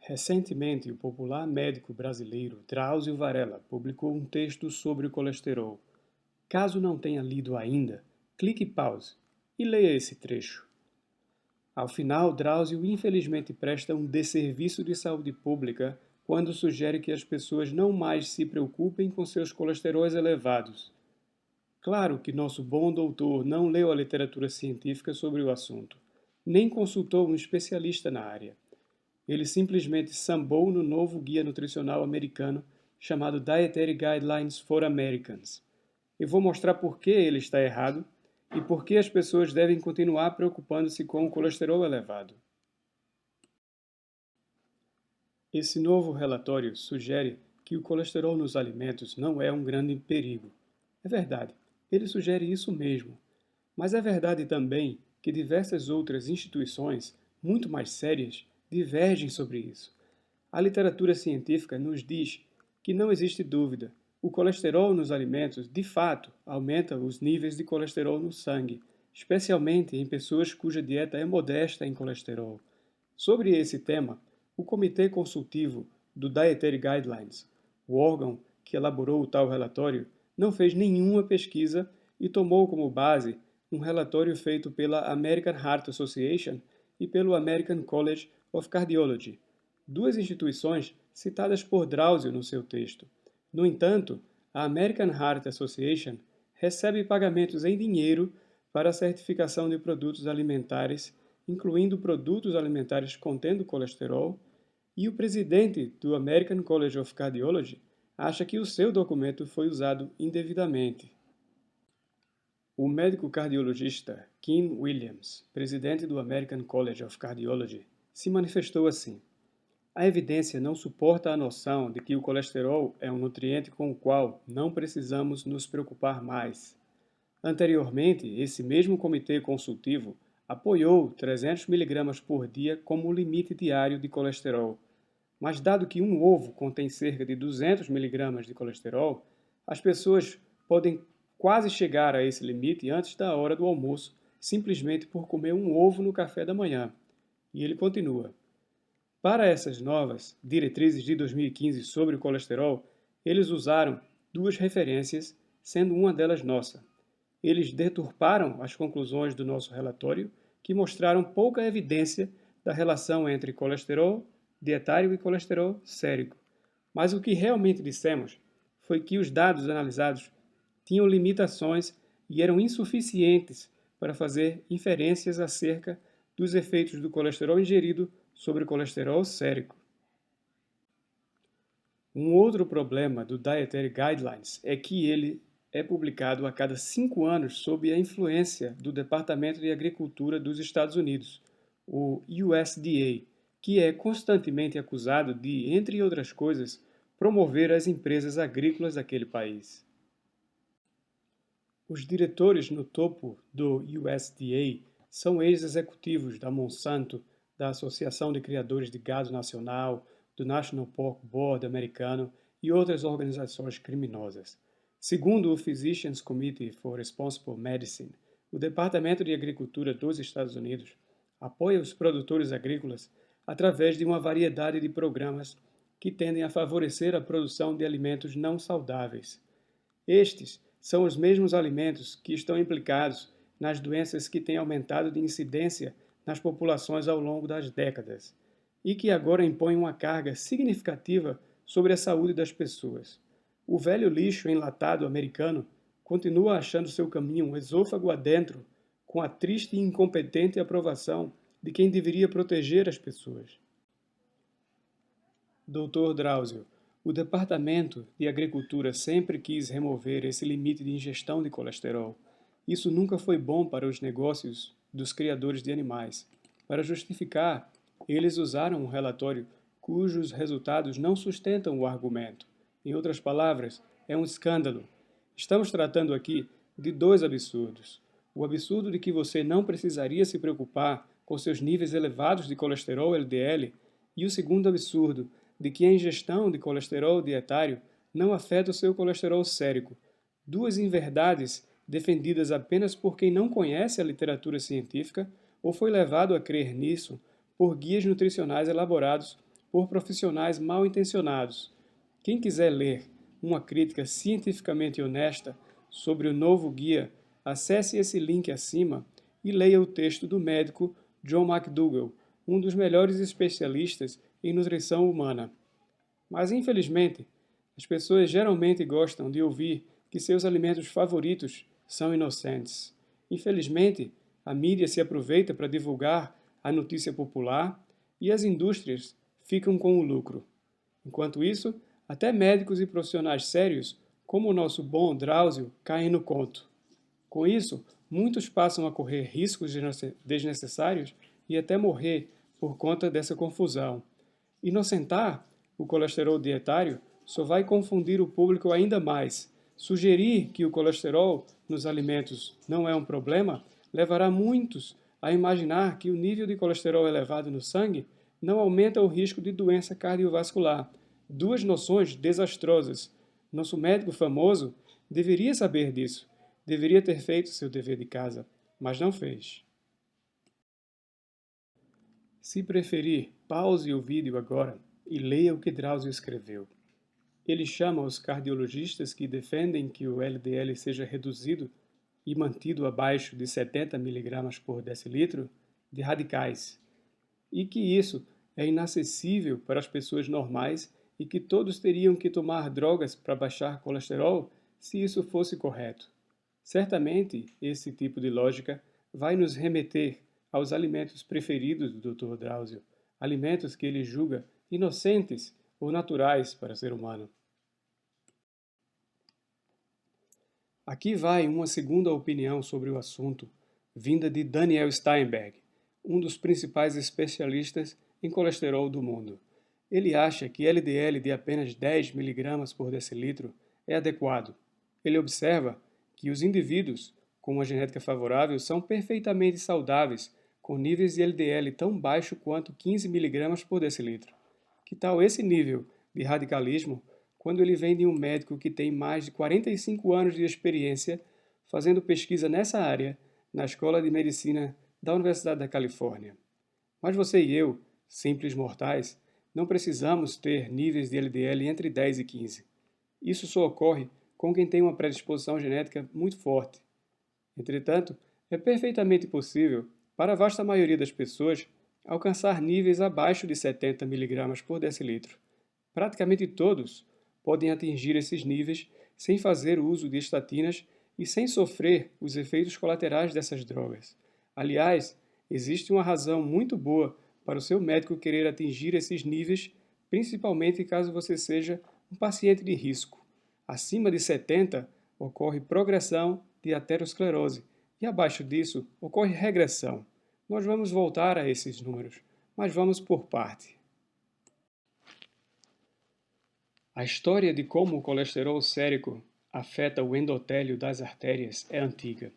Recentemente, o popular médico brasileiro Drauzio Varella publicou um texto sobre o colesterol. Caso não tenha lido ainda, clique pause e leia esse trecho. Ao final, Drauzio infelizmente presta um desserviço de saúde pública quando sugere que as pessoas não mais se preocupem com seus colesteróis elevados. Claro que nosso bom doutor não leu a literatura científica sobre o assunto, nem consultou um especialista na área. Ele simplesmente sambou no novo guia nutricional americano chamado Dietary Guidelines for Americans. Eu vou mostrar por que ele está errado e por que as pessoas devem continuar preocupando-se com o colesterol elevado. Esse novo relatório sugere que o colesterol nos alimentos não é um grande perigo. É verdade, ele sugere isso mesmo. Mas é verdade também que diversas outras instituições, muito mais sérias, divergem sobre isso. A literatura científica nos diz que não existe dúvida. O colesterol nos alimentos, de fato, aumenta os níveis de colesterol no sangue, especialmente em pessoas cuja dieta é modesta em colesterol. Sobre esse tema, o Comitê Consultivo do Dietary Guidelines, o órgão que elaborou o tal relatório, não fez nenhuma pesquisa e tomou como base um relatório feito pela American Heart Association e pelo American College of Cardiology, duas instituições citadas por Drauzio no seu texto. No entanto, a American Heart Association recebe pagamentos em dinheiro para a certificação de produtos alimentares, incluindo produtos alimentares contendo colesterol, e o presidente do American College of Cardiology acha que o seu documento foi usado indevidamente. O médico cardiologista Kim Williams, presidente do American College of Cardiology, se manifestou assim: a evidência não suporta a noção de que o colesterol é um nutriente com o qual não precisamos nos preocupar mais. Anteriormente, esse mesmo comitê consultivo apoiou 300 mg por dia como limite diário de colesterol. Mas dado que um ovo contém cerca de 200 mg de colesterol, as pessoas podem quase chegar a esse limite antes da hora do almoço, simplesmente por comer um ovo no café da manhã. E ele continua: para essas novas diretrizes de 2015 sobre o colesterol, eles usaram duas referências, sendo uma delas nossa. Eles deturparam as conclusões do nosso relatório, que mostraram pouca evidência da relação entre colesterol dietário e colesterol sérico. Mas o que realmente dissemos foi que os dados analisados tinham limitações e eram insuficientes para fazer inferências acerca dos efeitos do colesterol ingerido sobre o colesterol sérico. Um outro problema do Dietary Guidelines é que ele é publicado a cada 5 anos sob a influência do Departamento de Agricultura dos Estados Unidos, o USDA, que é constantemente acusado de, entre outras coisas, promover as empresas agrícolas daquele país. Os diretores no topo do USDA são ex-executivos da Monsanto, da Associação de Criadores de Gado Nacional, do National Pork Board americano e outras organizações criminosas. Segundo o Physicians Committee for Responsible Medicine, o Departamento de Agricultura dos Estados Unidos apoia os produtores agrícolas através de uma variedade de programas que tendem a favorecer a produção de alimentos não saudáveis. Estes são os mesmos alimentos que estão implicados nas doenças que têm aumentado de incidência nas populações ao longo das décadas e que agora impõem uma carga significativa sobre a saúde das pessoas. O velho lixo enlatado americano continua achando seu caminho esôfago adentro com a triste e incompetente aprovação de quem deveria proteger as pessoas. Dr. Drauzio, o Departamento de Agricultura sempre quis remover esse limite de ingestão de colesterol. Isso nunca foi bom para os negócios dos criadores de animais. Para justificar, eles usaram um relatório cujos resultados não sustentam o argumento. Em outras palavras, é um escândalo. Estamos tratando aqui de dois absurdos. O absurdo de que você não precisaria se preocupar com seus níveis elevados de colesterol LDL e o segundo absurdo de que a ingestão de colesterol dietário não afeta o seu colesterol sérico. Duas inverdades defendidas apenas por quem não conhece a literatura científica ou foi levado a crer nisso por guias nutricionais elaborados por profissionais mal intencionados. Quem quiser ler uma crítica cientificamente honesta sobre o novo guia, acesse esse link acima e leia o texto do médico John McDougall, um dos melhores especialistas em nutrição humana. Mas, infelizmente, as pessoas geralmente gostam de ouvir que seus alimentos favoritos são inocentes. Infelizmente, a mídia se aproveita para divulgar a notícia popular e as indústrias ficam com o lucro. Enquanto isso, até médicos e profissionais sérios, como o nosso bom Drauzio, caem no conto. Com isso, muitos passam a correr riscos desnecessários e até morrer por conta dessa confusão. Inocentar o colesterol dietário só vai confundir o público ainda mais. Sugerir que o colesterol nos alimentos não é um problema levará muitos a imaginar que o nível de colesterol elevado no sangue não aumenta o risco de doença cardiovascular. Duas noções desastrosas. Nosso médico famoso deveria saber disso. Deveria ter feito seu dever de casa, mas não fez. Se preferir, pause o vídeo agora e leia o que Drauzio escreveu. Ele chama os cardiologistas que defendem que o LDL seja reduzido e mantido abaixo de 70 mg por decilitro de radicais, e que isso é inacessível para as pessoas normais e que todos teriam que tomar drogas para baixar colesterol se isso fosse correto. Certamente, esse tipo de lógica vai nos remeter aos alimentos preferidos do Dr. Drauzio, alimentos que ele julga inocentes ou naturais para o ser humano. Aqui vai uma segunda opinião sobre o assunto, vinda de Daniel Steinberg, um dos principais especialistas em colesterol do mundo. Ele acha que LDL de apenas 10 mg por decilitro é adequado. Ele observa que os indivíduos com uma genética favorável são perfeitamente saudáveis, com níveis de LDL tão baixo quanto 15 mg por decilitro. Que tal esse nível de radicalismo quando ele vem de um médico que tem mais de 45 anos de experiência fazendo pesquisa nessa área na Escola de Medicina da Universidade da Califórnia? Mas você e eu, simples mortais, não precisamos ter níveis de LDL entre 10 e 15. Isso só ocorre com quem tem uma predisposição genética muito forte. Entretanto, é perfeitamente possível, para a vasta maioria das pessoas, alcançar níveis abaixo de 70 mg por decilitro. Praticamente todos podem atingir esses níveis sem fazer uso de estatinas e sem sofrer os efeitos colaterais dessas drogas. Aliás, existe uma razão muito boa para o seu médico querer atingir esses níveis, principalmente caso você seja um paciente de risco. Acima de 70, ocorre progressão de aterosclerose e abaixo disso ocorre regressão. Nós vamos voltar a esses números, mas vamos por parte. A história de como o colesterol sérico afeta o endotélio das artérias é antiga.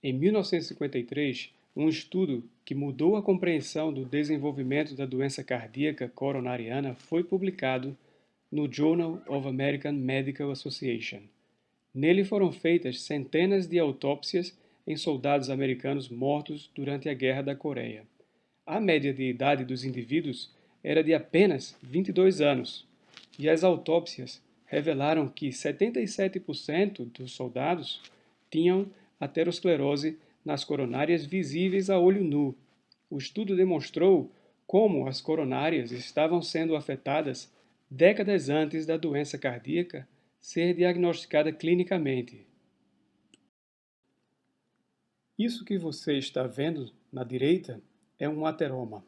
Em 1953, um estudo que mudou a compreensão do desenvolvimento da doença cardíaca coronariana foi publicado no Journal of American Medical Association. Nele foram feitas centenas de autópsias em soldados americanos mortos durante a Guerra da Coreia. A média de idade dos indivíduos era de apenas 22 anos, e as autópsias revelaram que 77% dos soldados tinham aterosclerose nas coronárias visíveis a olho nu. O estudo demonstrou como as coronárias estavam sendo afetadas décadas antes da doença cardíaca ser diagnosticada clinicamente. Isso que você está vendo na direita é um ateroma.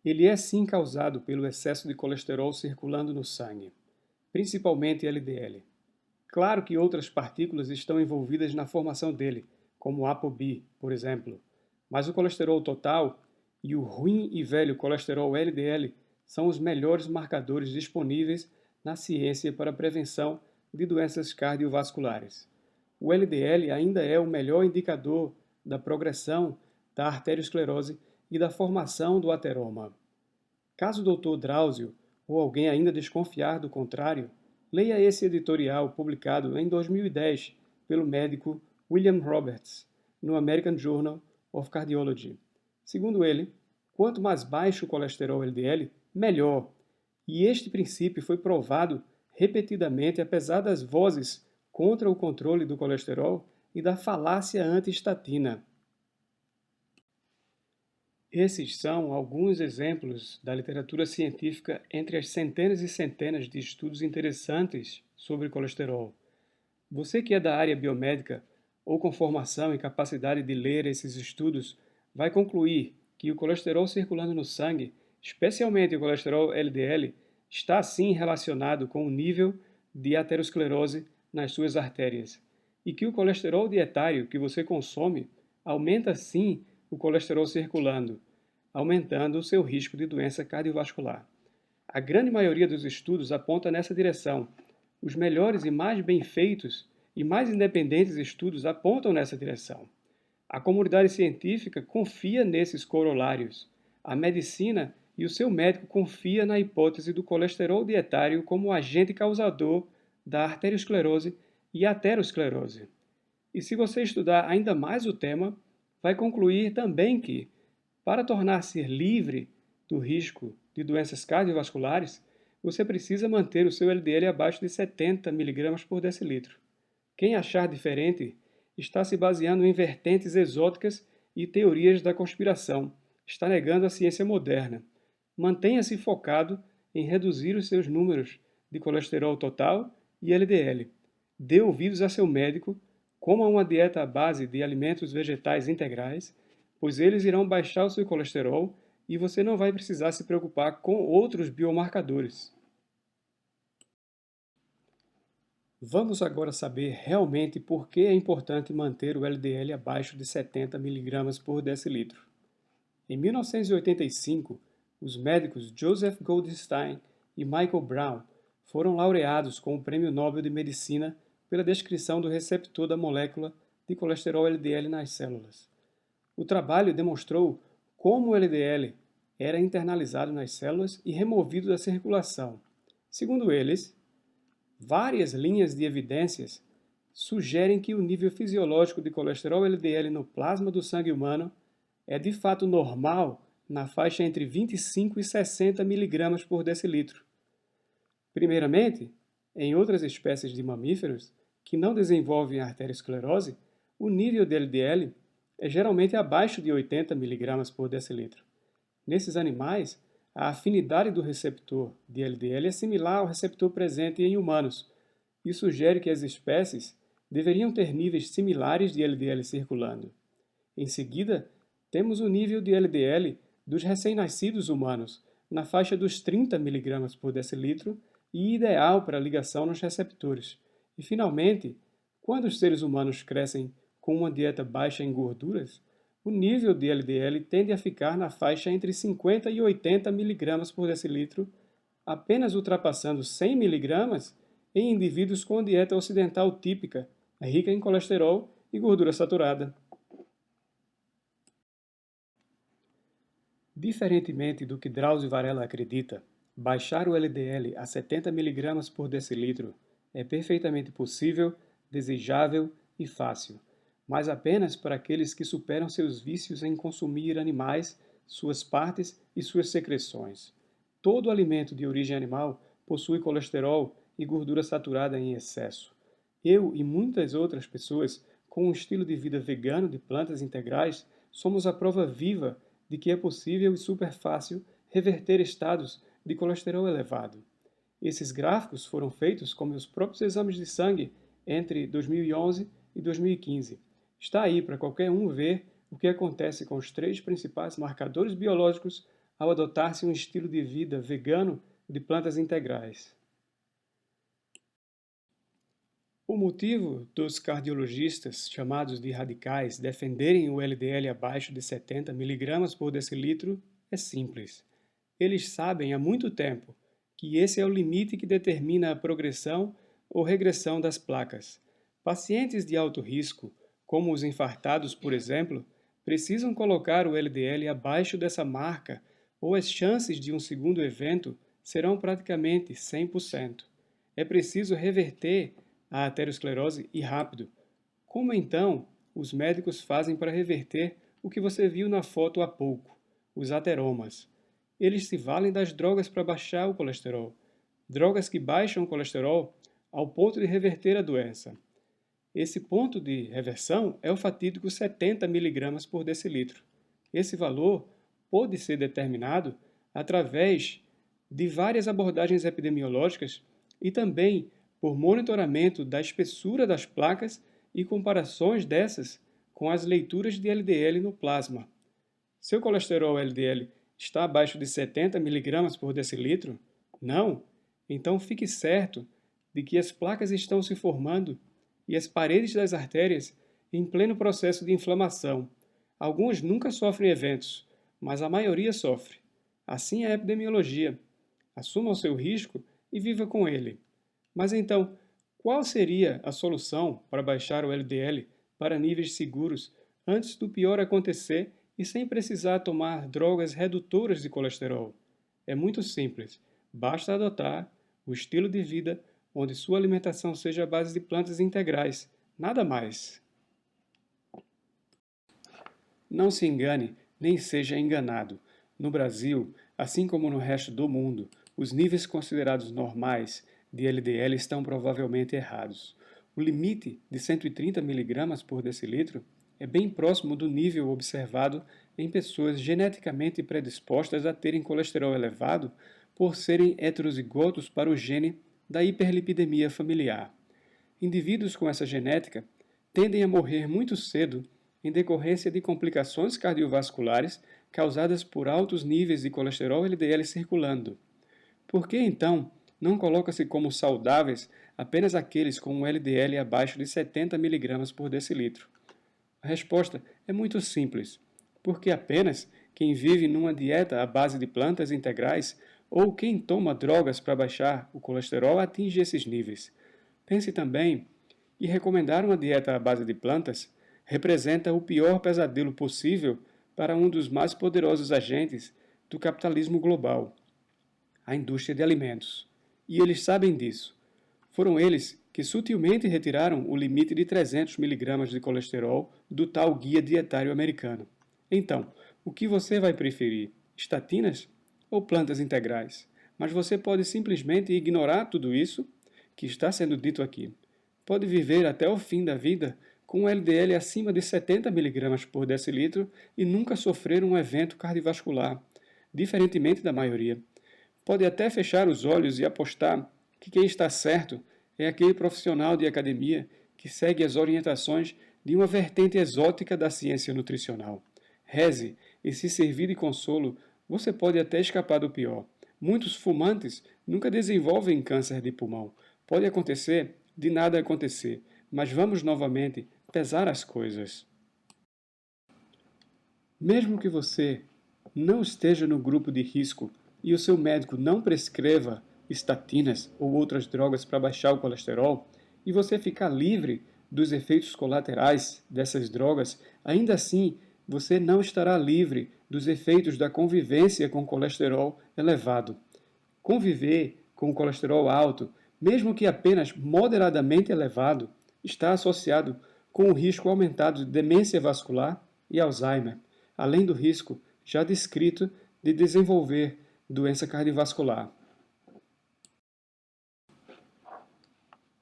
Ele é sim causado pelo excesso de colesterol circulando no sangue, principalmente LDL. Claro que outras partículas estão envolvidas na formação dele, como o ApoB, por exemplo, mas o colesterol total e o ruim e velho colesterol LDL são os melhores marcadores disponíveis na ciência para a prevenção de doenças cardiovasculares. O LDL ainda é o melhor indicador da progressão da arteriosclerose e da formação do ateroma. Caso o Dr. Drauzio ou alguém ainda desconfiar do contrário, leia esse editorial publicado em 2010 pelo médico William Roberts no American Journal of Cardiology. Segundo ele, quanto mais baixo o colesterol LDL, melhor, E este princípio foi provado repetidamente apesar das vozes contra o controle do colesterol e da falácia anti-estatina. Esses são alguns exemplos da literatura científica entre as centenas e centenas de estudos interessantes sobre colesterol. Você que é da área biomédica ou com formação e capacidade de ler esses estudos, vai concluir que o colesterol circulando no sangue, especialmente o colesterol LDL, está sim relacionado com o nível de aterosclerose nas suas artérias, e que o colesterol dietário que você consome aumenta sim o colesterol circulando, aumentando o seu risco de doença cardiovascular. A grande maioria dos estudos aponta nessa direção. Os melhores e mais bem feitos e mais independentes estudos apontam nessa direção. A comunidade científica confia nesses corolários. A medicina e o seu médico confia na hipótese do colesterol dietário como agente causador da arteriosclerose e aterosclerose. E se você estudar ainda mais o tema, vai concluir também que, para tornar-se livre do risco de doenças cardiovasculares, você precisa manter o seu LDL abaixo de 70 mg por decilitro. Quem achar diferente está se baseando em vertentes exóticas e teorias da conspiração, está negando a ciência moderna. Mantenha-se focado em reduzir os seus números de colesterol total e LDL. Dê ouvidos a seu médico, coma uma dieta à base de alimentos vegetais integrais, pois eles irão baixar o seu colesterol e você não vai precisar se preocupar com outros biomarcadores. Vamos agora saber realmente por que é importante manter o LDL abaixo de 70 mg por decilitro. Em 1985, os médicos Joseph Goldstein e Michael Brown foram laureados com o Prêmio Nobel de Medicina pela descrição do receptor da molécula de colesterol LDL nas células. O trabalho demonstrou como o LDL era internalizado nas células e removido da circulação. Segundo eles, várias linhas de evidências sugerem que o nível fisiológico de colesterol LDL no plasma do sangue humano é de fato normal na faixa entre 25 e 60 mg por decilitro. Primeiramente, em outras espécies de mamíferos que não desenvolvem arteriosclerose, o nível de LDL é geralmente abaixo de 80 mg por decilitro. Nesses animais, a afinidade do receptor de LDL é similar ao receptor presente em humanos e sugere que as espécies deveriam ter níveis similares de LDL circulando. Em seguida, temos o nível de LDL dos recém-nascidos humanos, na faixa dos 30 mg por decilitro e ideal para ligação nos receptores. E, finalmente, quando os seres humanos crescem com uma dieta baixa em gorduras, o nível de LDL tende a ficar na faixa entre 50 e 80 mg por decilitro, apenas ultrapassando 100 mg em indivíduos com dieta ocidental típica, rica em colesterol e gordura saturada. Diferentemente do que Drauzio Varella acredita, baixar o LDL a 70 mg por decilitro é perfeitamente possível, desejável e fácil, mas apenas para aqueles que superam seus vícios em consumir animais, suas partes e suas secreções. Todo alimento de origem animal possui colesterol e gordura saturada em excesso. Eu e muitas outras pessoas com um estilo de vida vegano de plantas integrais somos a prova viva de que é possível e super fácil reverter estados de colesterol elevado. Esses gráficos foram feitos com meus próprios exames de sangue entre 2011 e 2015. Está aí para qualquer um ver o que acontece com os 3 principais marcadores biológicos ao adotar-se um estilo de vida vegano de plantas integrais. O motivo dos cardiologistas chamados de radicais defenderem o LDL abaixo de 70 mg por decilitro é simples. Eles sabem há muito tempo que esse é o limite que determina a progressão ou regressão das placas. Pacientes de alto risco, como os infartados, por exemplo, precisam colocar o LDL abaixo dessa marca ou as chances de um segundo evento serão praticamente 100%. É preciso reverter a aterosclerose e rápido. Como então os médicos fazem para reverter o que você viu na foto há pouco, os ateromas? eles se valem das drogas para baixar o colesterol. Drogas que baixam o colesterol ao ponto de reverter a doença. Esse ponto de reversão é o fatídico 70 mg por decilitro. Esse valor pode ser determinado através de várias abordagens epidemiológicas e também por monitoramento da espessura das placas e comparações dessas com as leituras de LDL no plasma. Seu colesterol LDL está abaixo de 70 mg por decilitro? Não? Então fique certo de que as placas estão se formando e as paredes das artérias em pleno processo de inflamação. Algumas nunca sofrem eventos, mas a maioria sofre. Assim é a epidemiologia. Assuma o seu risco e viva com ele. Mas então, qual seria a solução para baixar o LDL para níveis seguros antes do pior acontecer e sem precisar tomar drogas redutoras de colesterol? É muito simples. Basta adotar o estilo de vida onde sua alimentação seja à base de plantas integrais. Nada mais. Não se engane, nem seja enganado. No Brasil, assim como no resto do mundo, os níveis considerados normais de LDL estão provavelmente errados. O limite de 130 mg por decilitro é bem próximo do nível observado em pessoas geneticamente predispostas a terem colesterol elevado por serem heterozigotos para o gene da hiperlipidemia familiar. Indivíduos com essa genética tendem a morrer muito cedo em decorrência de complicações cardiovasculares causadas por altos níveis de colesterol LDL circulando. Por que, então, não coloca-se como saudáveis apenas aqueles com um LDL abaixo de 70 mg por decilitro? A resposta é muito simples, porque apenas quem vive numa dieta à base de plantas integrais ou quem toma drogas para baixar o colesterol atinge esses níveis. Pense também que recomendar uma dieta à base de plantas representa o pior pesadelo possível para um dos mais poderosos agentes do capitalismo global, a indústria de alimentos. E eles sabem disso. Foram eles que sutilmente retiraram o limite de 300 mg de colesterol do tal guia dietário americano. Então, o que você vai preferir? Estatinas ou plantas integrais? Mas você pode simplesmente ignorar tudo isso que está sendo dito aqui. Pode viver até o fim da vida com um LDL acima de 70 mg por decilitro e nunca sofrer um evento cardiovascular, diferentemente da maioria. Pode até fechar os olhos e apostar que quem está certo é aquele profissional de academia que segue as orientações de uma vertente exótica da ciência nutricional. Reze e, se servir de consolo, você pode até escapar do pior. Muitos fumantes nunca desenvolvem câncer de pulmão. Pode acontecer de nada acontecer, mas vamos novamente pesar as coisas. Mesmo que você não esteja no grupo de risco e o seu médico não prescreva estatinas ou outras drogas para baixar o colesterol, e você ficar livre dos efeitos colaterais dessas drogas, ainda assim você não estará livre dos efeitos da convivência com colesterol elevado. Conviver com colesterol alto, mesmo que apenas moderadamente elevado, está associado com o risco aumentado de demência vascular e Alzheimer, além do risco já descrito de desenvolver doença cardiovascular.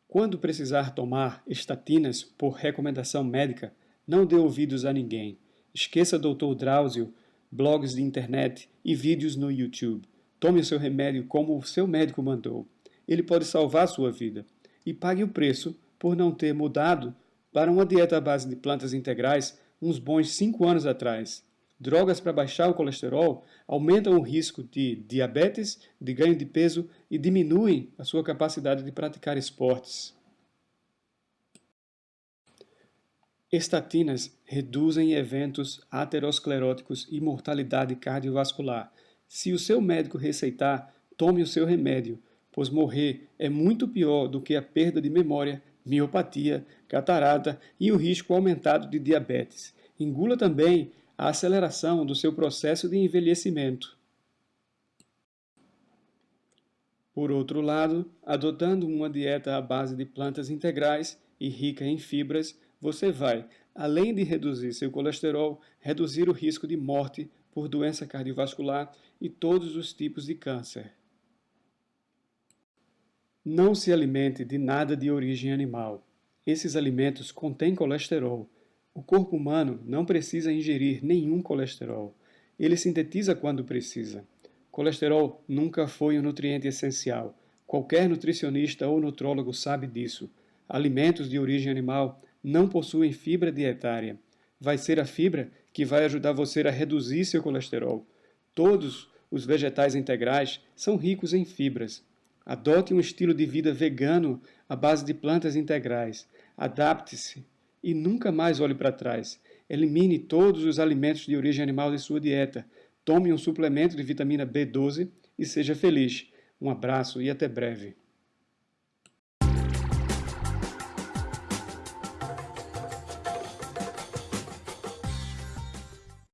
Quando precisar tomar estatinas por recomendação médica, não dê ouvidos a ninguém. Esqueça Dr. Drauzio, blogs de internet e vídeos no YouTube. Tome o seu remédio como o seu médico mandou. Ele pode salvar sua vida. E pague o preço por não ter mudado para uma dieta à base de plantas integrais uns bons 5 anos atrás. Drogas para baixar o colesterol aumentam o risco de diabetes, de ganho de peso e diminuem a sua capacidade de praticar esportes. Estatinas reduzem eventos ateroscleróticos e mortalidade cardiovascular. Se o seu médico receitar, tome o seu remédio, pois morrer é muito pior do que a perda de memória, miopatia, catarata e o risco aumentado de diabetes. Engula também a aceleração do seu processo de envelhecimento. Por outro lado, adotando uma dieta à base de plantas integrais e rica em fibras, você vai, além de reduzir seu colesterol, reduzir o risco de morte por doença cardiovascular e todos os tipos de câncer. Não se alimente de nada de origem animal. Esses alimentos contêm colesterol. O corpo humano não precisa ingerir nenhum colesterol. Ele sintetiza quando precisa. Colesterol nunca foi um nutriente essencial. Qualquer nutricionista ou nutrólogo sabe disso. Alimentos de origem animal não possuem fibra dietária. Vai ser a fibra que vai ajudar você a reduzir seu colesterol. Todos os vegetais integrais são ricos em fibras. Adote um estilo de vida vegano à base de plantas integrais. Adapte-se e nunca mais olhe para trás. Elimine todos os alimentos de origem animal de sua dieta. Tome um suplemento de vitamina B12 e seja feliz. Um abraço e até breve.